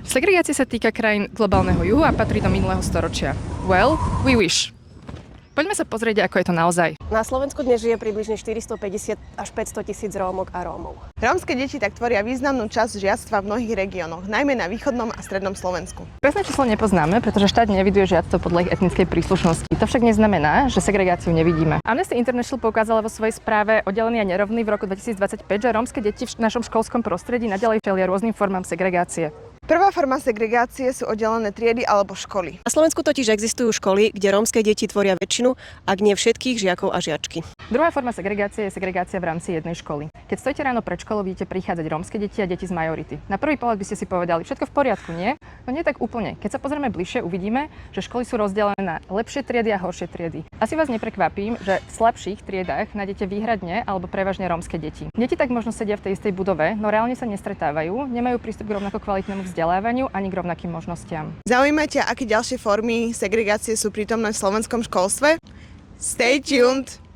Segregácia sa týka krajín globálneho juhu a patrí do minulého storočia. Well, we wish. Poďme sa pozrieť, ako je to naozaj. Na Slovensku dnes žije približne 450 až 500 tisíc Rómok a Rómov. Rómske deti tak tvoria významnú časť žiactva v mnohých regiónoch, najmä na východnom a strednom Slovensku. Presné číslo nepoznáme, pretože štát neeviduje žiactvo podľa ich etnickej príslušnosti. To však neznamená, že segregáciu nevidíme. Amnesty International poukázala vo svojej správe Oddelený a nerovný v roku 2025, že rómske deti v našom školskom prostredí naďalej čelia rôznym formám segregácie. Prvá forma segregácie sú oddelené triedy alebo školy. Na Slovensku totiž existujú školy, kde rómske deti tvoria väčšinu, ak nie všetkých žiakov a žiačky. Druhá forma segregácie je segregácia v rámci jednej školy. Keď stojíte ráno pred školou, vidíte prichádzať rómske deti a deti z majority. Na prvý pohľad by ste si povedali, všetko v poriadku, nie? No nie tak úplne. Keď sa pozrieme bližšie, uvidíme, že školy sú rozdelené na lepšie triedy a horšie triedy. Asi vás neprekvapím, že v slabších triedách nájdete výhradne alebo prevažne rómske deti. Deti tak možno sedia v tej istej budove, no reálne sa nestretávajú, nemajú prístup k rovnako kvalitnému vzdelávaniu ani k rovnakým možnostiam. Zaujíma ťa, aké ďalšie formy segregácie sú prítomné v slovenskom školstve? Stay tuned!